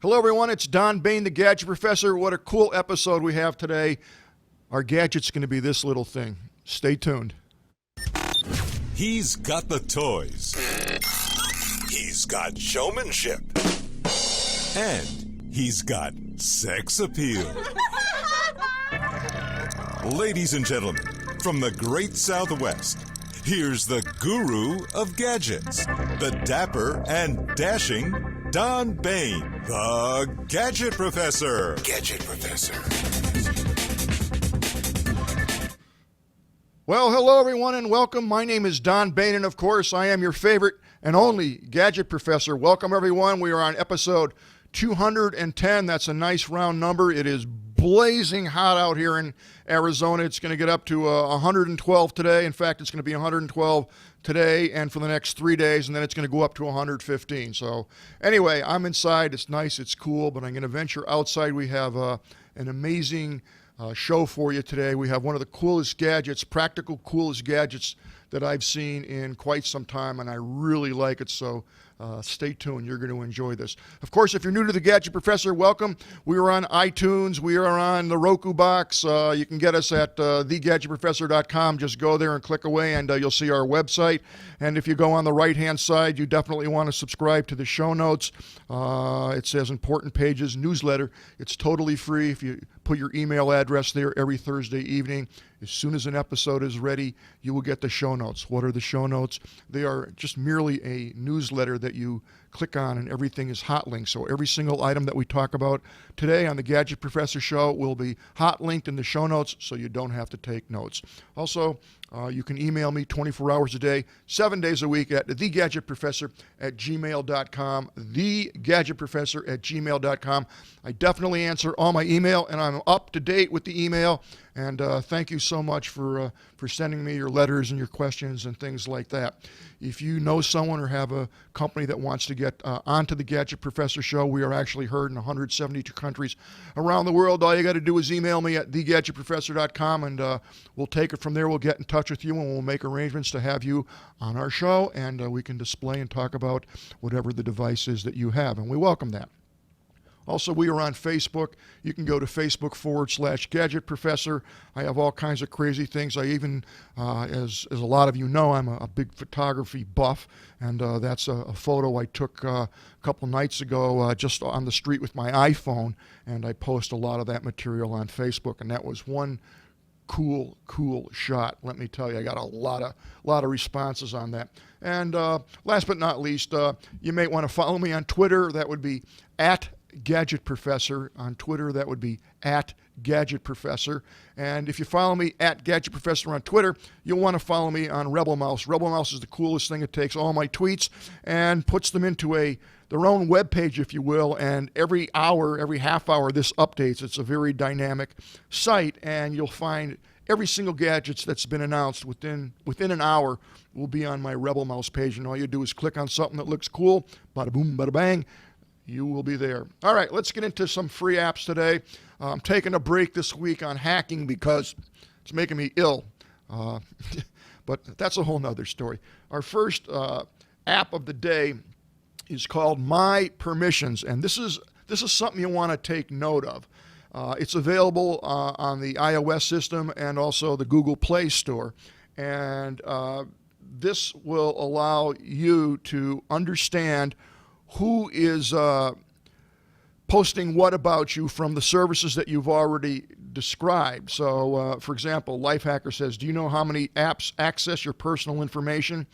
Hello, everyone. It's Don Baine, the Gadget Professor. What a cool episode we have today. Our gadget's going to be this little thing. Stay tuned. He's got the toys. He's got showmanship. And he's got sex appeal. Ladies and gentlemen, from the great Southwest, here's the guru of gadgets, the dapper and dashing Don Baine, the Gadget Professor. Gadget Professor. Well, hello, everyone, and welcome. My name is Don Baine, and of course, I am your favorite and only Gadget Professor. Welcome, everyone. We are on episode 210. That's a nice round number. It is blazing hot out here in Arizona. It's going to get up to 112 today. In fact, it's going to be 112 today and for the next 3 days, and then it's going to go up to 115. So anyway, I'm inside. It's nice. It's cool, but I'm going to venture outside. We have an amazing show for you today. We have one of the coolest gadgets, practical coolest gadgets that I've seen in quite some time, and I really like it. So stay tuned. You're going to enjoy this. Of course, if you're new to the Gadget Professor, welcome. We are on iTunes. We are on the Roku box. You can get us at thegadgetprofessor.com. Just go there and click away, and you'll see our website. And if you go on the right-hand side, you definitely want to subscribe to the show notes. It says Important Pages Newsletter. It's totally free. If you put your email address there every Thursday evening, as soon as an episode is ready, you will get the show notes. What are the show notes? They are just merely a newsletter that you click on, and everything is hot linked. So every single item that we talk about today on the Gadget Professor Show will be hot linked in the show notes, so you don't have to take notes. Also, you can email me 24 hours a day, 7 days a week at thegadgetprofessor@gmail.com, thegadgetprofessor@gmail.com. I definitely answer all my email, and I'm up to date with the email. And thank you so much for sending me your letters and your questions and things like that. If you know someone or have a company that wants to get onto the Gadget Professor Show, we are actually heard in 172 countries around the world. All you got to do is email me at thegadgetprofessor.com, and we'll take it from there. We'll get in touch with you, and we'll make arrangements to have you on our show, and we can display and talk about whatever the device is that you have, and we welcome that. Also, we are on Facebook. You can go to Facebook.com/Gadget Professor. I have all kinds of crazy things. I even, as a lot of you know, I'm a big photography buff, and that's a photo I took a couple nights ago just on the street with my iPhone, and I post a lot of that material on Facebook, and that was one cool shot. Let me tell you, I got a lot of responses on that. And last but not least, you may want to follow me on Twitter. That would be at Gadget Professor. On Twitter, that would be at Gadget Professor. And if you follow me at Gadget Professor on Twitter, you'll want to follow me on Rebel Mouse. Rebel Mouse is the coolest thing. It takes all my tweets and puts them into their own web page, if you will, and every hour, every half hour, this updates. It's a very dynamic site, and you'll find every single gadget that's been announced within an hour will be on my Rebel Mouse page, and all you do is click on something that looks cool, bada boom, bada bang, you will be there. All right, let's get into some free apps today. I'm taking a break this week on hacking because it's making me ill, but that's a whole nother story. Our first app of the day is called My Permissions, and this is something you want to take note of. It's available on the iOS system and also the Google Play Store, and this will allow you to understand who is posting what about you from the services that you've already described. So, for example, Lifehacker says, do you know how many apps access your personal information?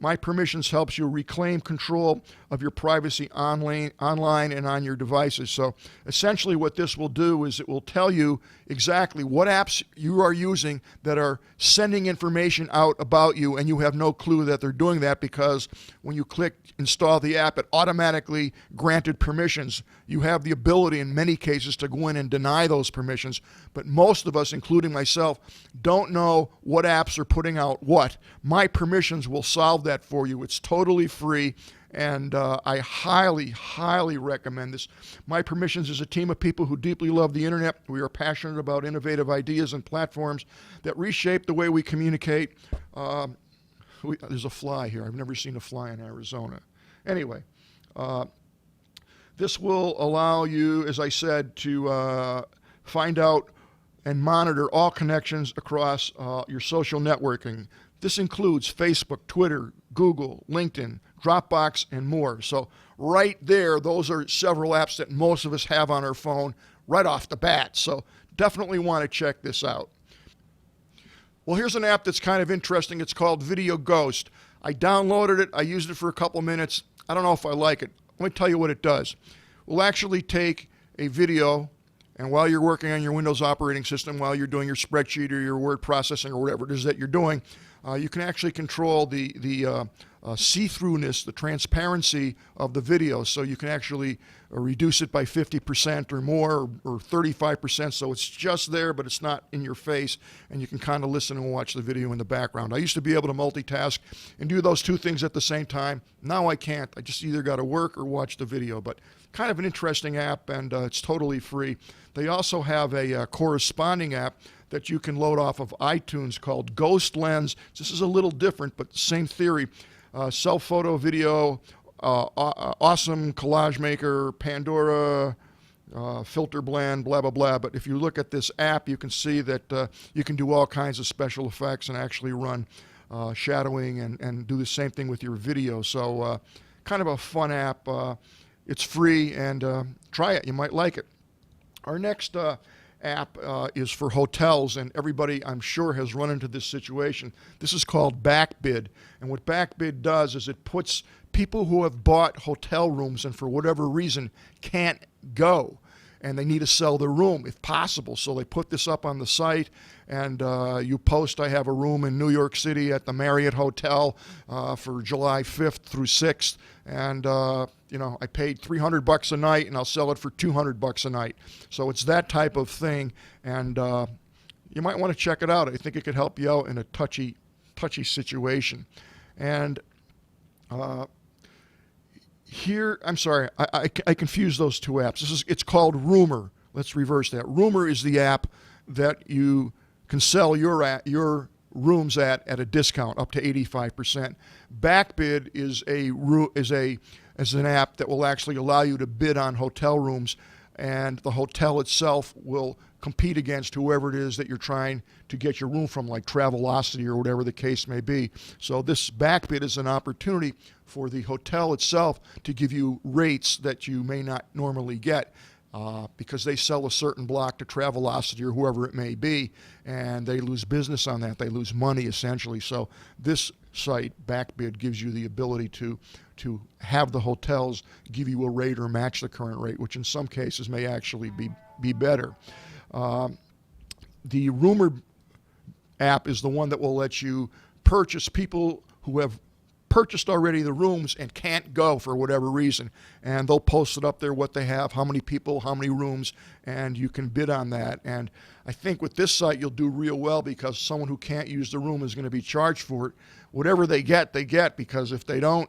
My Permissions helps you reclaim control of your privacy online and on your devices. So essentially what this will do is it will tell you exactly what apps you are using that are sending information out about you, and you have no clue that they're doing that because when you click install the app, it automatically granted permissions. You have the ability in many cases to go in and deny those permissions, but most of us, including myself, don't know what apps are putting out what. My Permissions will solve that for you. It's totally free, and I highly recommend this. My Permissions is a team of people who deeply love the internet. We are passionate about innovative ideas and platforms that reshape the way we communicate. There's a fly here. I've never seen a fly in Arizona. Anyway, This will allow you, as I said, to find out and monitor all connections across your social networking. This includes Facebook, Twitter, Google, LinkedIn, Dropbox, and more. So right there, those are several apps that most of us have on our phone right off the bat. So definitely want to check this out. Well, here's an app that's kind of interesting. It's called Video Ghost. I downloaded it. I used it for a couple minutes. I don't know if I like it. Let me tell you what it does. We'll actually take a video, and while you're working on your Windows operating system, while you're doing your spreadsheet or your word processing or whatever it is that you're doing, you can actually control the see-throughness, the transparency of the video. So you can actually reduce it by 50% or more, or 35%. So it's just there, but it's not in your face, and you can kind of listen and watch the video in the background. I used to be able to multitask and do those two things at the same time. Now I can't. I just either got to work or watch the video. But kind of an interesting app, and it's totally free. They also have a corresponding app that you can load off of iTunes called Ghostlands. This is a little different, but same theory. Self photo, video, awesome collage maker, Pandora, filter blend, blah, blah, blah. But if you look at this app, you can see that you can do all kinds of special effects and actually run shadowing and do the same thing with your video. So kind of a fun app. It's free, and try it. You might like it. Our next app is for hotels, and everybody, I'm sure, has run into this situation. This is called BackBid, and what BackBid does is it puts people who have bought hotel rooms and for whatever reason can't go, and they need to sell their room if possible. So they put this up on the site, and you post, I have a room in New York City at the Marriott Hotel for July 5th through 6th, and I paid $300 a night, and I'll sell it for $200 a night. So it's that type of thing, and you might want to check it out. I think it could help you out in a touchy situation. And here, I'm sorry, I confused those two apps. It's called Rumor. Let's reverse that. Rumor is the app that you can sell your rooms at a discount up to 85%. BackBid is an app that will actually allow you to bid on hotel rooms, and the hotel itself will compete against whoever it is that you're trying to get your room from, like Travelocity or whatever the case may be. So this BackBid is an opportunity for the hotel itself to give you rates that you may not normally get. Because they sell a certain block to Travelocity or whoever it may be, and they lose business on that. They lose money, essentially. So this site, BackBid, gives you the ability to have the hotels give you a rate or match the current rate, which in some cases may actually be better. The Rumor app is the one that will let you purchase people who have purchased already the rooms and can't go for whatever reason, and they'll post it up there, what they have, how many people, how many rooms, and you can bid on that. And I think with this site you'll do real well, because someone who can't use the room is going to be charged for it. Whatever they get, because if they don't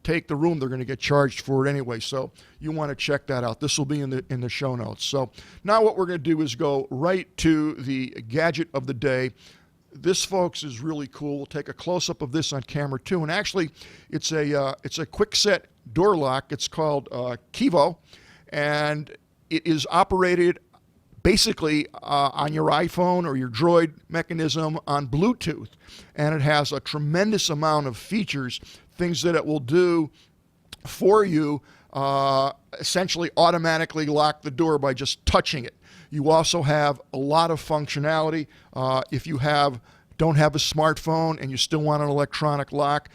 take the room, they're going to get charged for it anyway. So you want to check that out. This will be in the show notes. So now what we're going to do is go right to the gadget of the day. This, folks, is really cool. We'll take a close-up of this on camera too. And actually, it's a quick-set door lock. It's called KEVO, and it is operated basically on your iPhone or your Droid mechanism on Bluetooth. And it has a tremendous amount of features, things that it will do for you, essentially automatically lock the door by just touching it. You also have a lot of functionality. If you don't have a smartphone and you still want an electronic lock,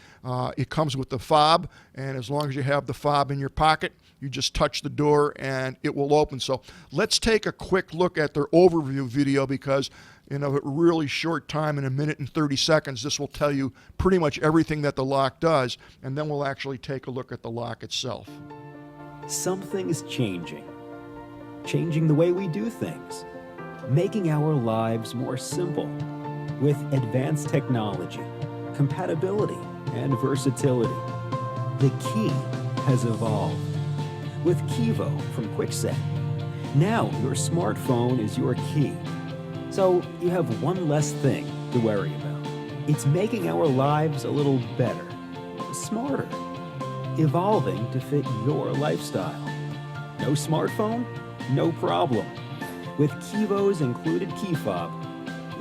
it comes with the fob, and as long as you have the fob in your pocket, you just touch the door and it will open. So let's take a quick look at their overview video, because in a really short time, in 1 minute and 30 seconds, this will tell you pretty much everything that the lock does, and then we'll actually take a look at the lock itself. Something is changing the way we do things, making our lives more simple. With advanced technology, compatibility, and versatility, the key has evolved. With KEVO from Kwikset, now your smartphone is your key. So you have one less thing to worry about. It's making our lives a little better, smarter, evolving to fit your lifestyle. No smartphone? No problem. With KEVO's included key fob,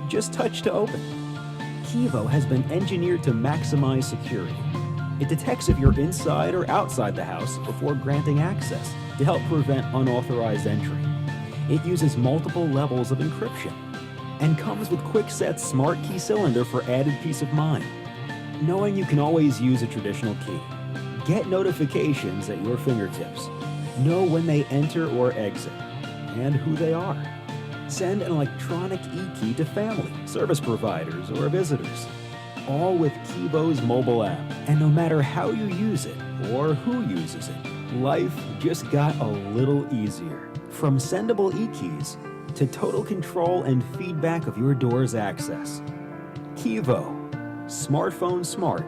just touch to open. KEVO has been engineered to maximize security. It detects if you're inside or outside the house before granting access to help prevent unauthorized entry. It uses multiple levels of encryption and comes with QuickSet's SmartKey cylinder for added peace of mind. Knowing you can always use a traditional key. Get notifications at your fingertips. Know when they enter or exit and who they are. Send an electronic eKey to family, service providers, or visitors. All with KEVO's mobile app. And no matter how you use it or who uses it, life just got a little easier. From sendable eKeys to total control and feedback of your door's access. KEVO. Smartphone smart.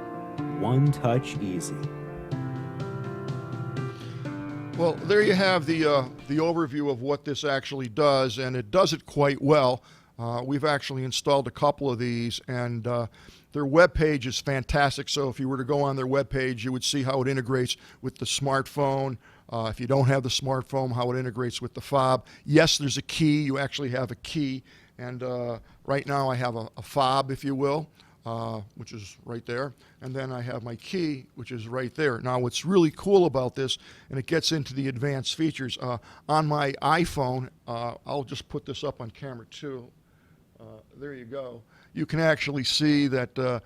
One touch easy. Well, there you have the overview of what this actually does, and it does it quite well. We've actually installed a couple of these, and their web page is fantastic. So if you were to go on their web page, you would see how it integrates with the smartphone. If you don't have the smartphone, how it integrates with the fob. Yes, there's a key. You actually have a key, and right now I have a fob, if you will. Which is right there, and then I have my key, which is right there. Now what's really cool about this, and it gets into the advanced features, on my iPhone, I'll just put this up on camera too. There you go. You can actually see that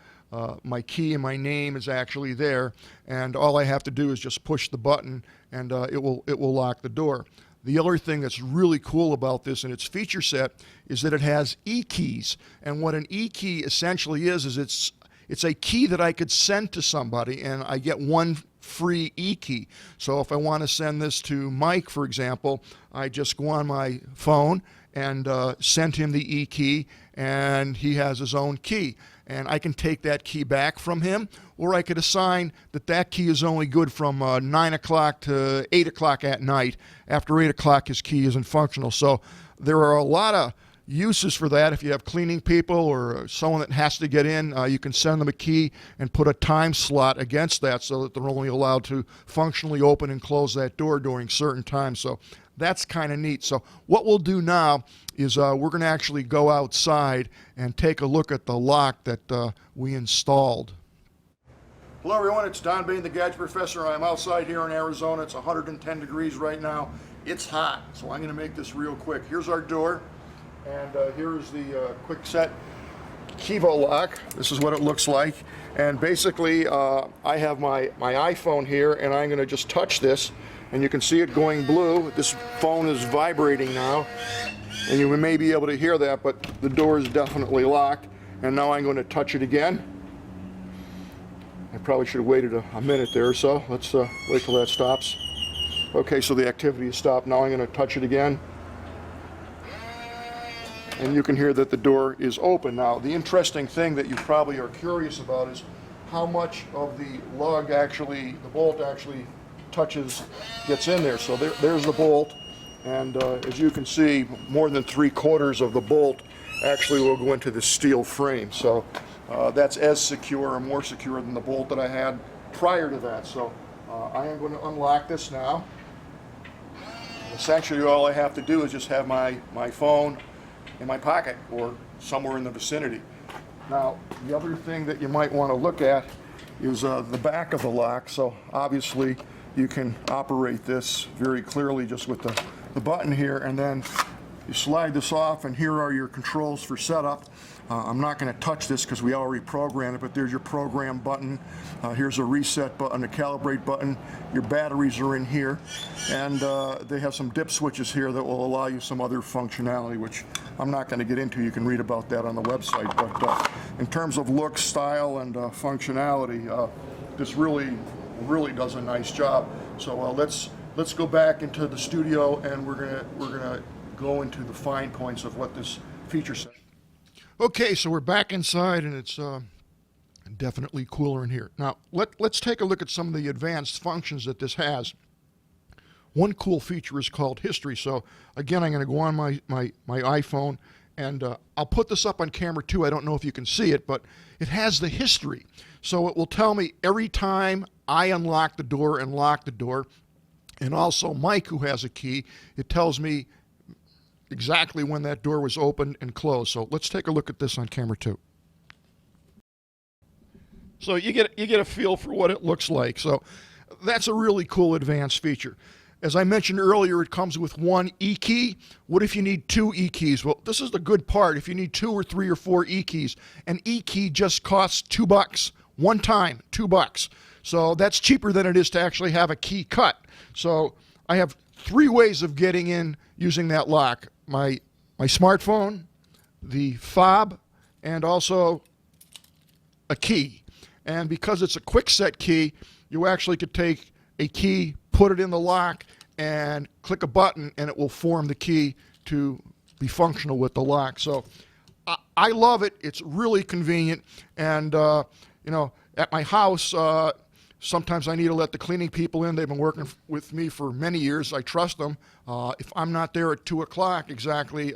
my key and my name is actually there, and all I have to do is just push the button, and it will lock the door. The other thing that's really cool about this and its feature set is that it has eKeys. And what an eKey essentially is it's a key that I could send to somebody, and I get one free eKey. So if I want to send this to Mike, for example, I just go on my phone and send him the eKey, and he has his own key. And I can take that key back from him, or I could assign that key is only good from 9 o'clock to 8 o'clock at night. After 8 o'clock, his key isn't functional. So there are a lot of uses for that. If you have cleaning people or someone that has to get in, you can send them a key and put a time slot against that so that they're only allowed to functionally open and close that door during certain times. So that's kind of neat. So what we'll do now is we're going to actually go outside and take a look at the lock that we installed. Hello everyone, it's Don Baine, the Gadget Professor. I'm outside here in Arizona. It's 110 degrees right now. It's hot, so I'm going to make this real quick. Here's our door, and here's the QuickSet KEVO lock. This is what it looks like. And basically, I have my iPhone here, and I'm going to just touch this, and you can see it going blue. This phone is vibrating now, and you may be able to hear that, but the door is definitely locked. And now I'm going to touch it again. I probably should have waited a minute there or so. Let's wait till that stops. Okay, so the activity has stopped. Now I'm going to touch it again. And you can hear that the door is open. Now, the interesting thing that you probably are curious about is how much of the lug actually, the bolt actually gets in there. So there's the bolt. And as you can see, more than 3/4 of the bolt actually will go into the steel frame. So that's as secure or more secure than the bolt that I had prior to that. So I am going to unlock this now. Essentially all I have to do is just have my phone in my pocket or somewhere in the vicinity. Now the other thing that you might want to look at is the back of the lock. So obviously you can operate this very clearly just with the button here, and then you slide this off, and here are your controls for setup. I'm not going to touch this because we already programmed it, but there's your program button. Here's a reset button, a calibrate button. Your batteries are in here, and they have some dip switches here that will allow you some other functionality, which I'm not going to get into. You can read about that on the website. But in terms of look, style, and functionality, this really does a nice job. So let's go back into the studio, and we're gonna go into the fine points of what this feature set. Okay, so we're back inside, and it's definitely cooler in here. Now let's take a look at some of the advanced functions that this has. One cool feature is called history. So again, I'm going to go on my iPhone, and I'll put this up on camera too. I don't know if you can see it, but it has the history. So it will tell me every time I unlock the door and lock the door, and also Mike, who has a key. It tells me exactly when that door was opened and closed. So let's take a look at this on camera 2. So you get a feel for what it looks like. So that's a really cool advanced feature. As I mentioned earlier, it comes with one eKey. What if you need 2 eKeys? Well, this is the good part. If you need 2 or 3 or 4 eKeys, an eKey just costs $2. One time, $2. So that's cheaper than it is to actually have a key cut. So I have 3 ways of getting in using that lock. My smartphone, the fob, and also a key. And because it's a quick set key, you actually could take a key, put it in the lock, and click a button, and it will form the key to be functional with the lock. So I love it. It's really convenient. And, at my house, sometimes I need to let the cleaning people in. They've been working with me for many years. I trust them. If I'm not there at 2 o'clock exactly,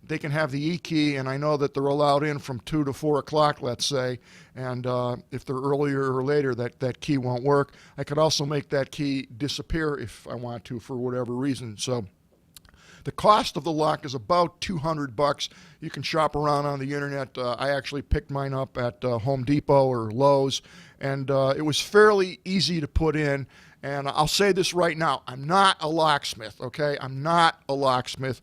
they can have the eKey, and I know that they're allowed in from 2 to 4 o'clock, let's say. And if they're earlier or later, that key won't work. I could also make that key disappear if I want to for whatever reason. So the cost of the lock is about $200. You can shop around on the internet. I actually picked mine up at Home Depot or Lowe's, and it was fairly easy to put in. And I'll say this right now, I'm not a locksmith, okay? I'm not a locksmith.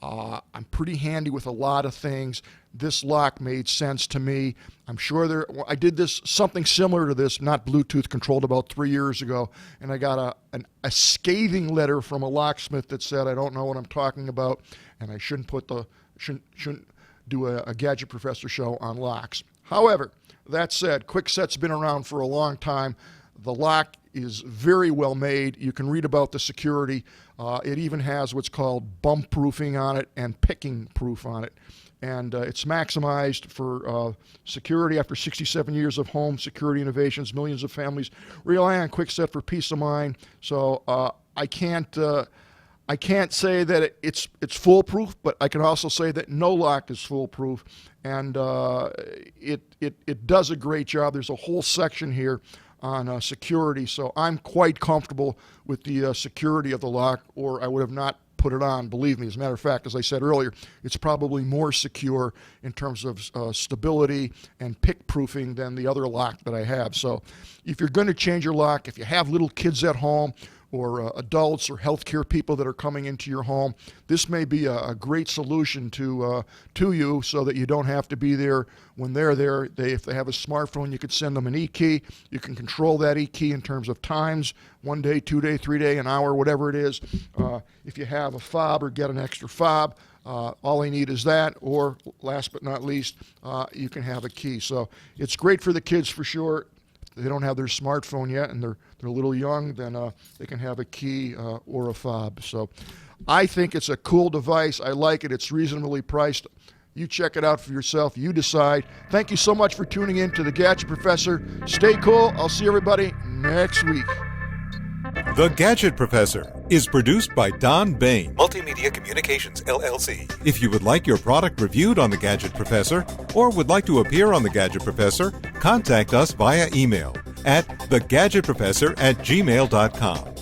I'm pretty handy with a lot of things. This lock made sense to me. I'm sure I did something similar to this, not Bluetooth controlled, about 3 years ago, and I got a scathing letter from a locksmith that said I don't know what I'm talking about, and I shouldn't do a Gadget Professor show on locks. However, that said, Quickset's been around for a long time. The lock is very well made. You can read about the security. It even has what's called bump proofing on it and picking proof on it. And it's maximized for security. After 67 years of home security innovations, millions of families rely on Quickset for peace of mind. So I can't say that it's foolproof, but I can also say that no lock is foolproof. And it does a great job. There's a whole section here on security, so I'm quite comfortable with the security of the lock, or I would have not put it on, believe me. As a matter of fact, as I said earlier, it's probably more secure in terms of stability and pick proofing than the other lock that I have. So if you're going to change your lock, if you have little kids at home, or adults or healthcare people that are coming into your home, this may be a great solution to you, so that you don't have to be there when they're there. If they have a smartphone, you could send them an eKey. You can control that eKey in terms of times, 1 day, 2 day, 3 day, an hour, whatever it is. If you have a fob or get an extra fob, all they need is that, or last but not least, you can have a key. So it's great for the kids for sure. If they don't have their smartphone yet and they're a little young, then they can have a key or a fob. So I think it's a cool device. I like it. It's reasonably priced. You check it out for yourself. You decide. Thank you so much for tuning in to the Gadget Professor. Stay cool. I'll see everybody next week. The Gadget Professor is produced by Don Baine, Multimedia Communications, LLC. If you would like your product reviewed on The Gadget Professor or would like to appear on The Gadget Professor, contact us via email at thegadgetprofessor@gmail.com.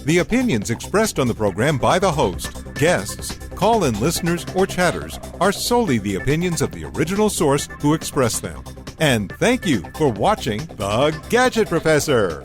The opinions expressed on the program by the host, guests, call-in listeners, or chatters are solely the opinions of the original source who expressed them. And thank you for watching The Gadget Professor.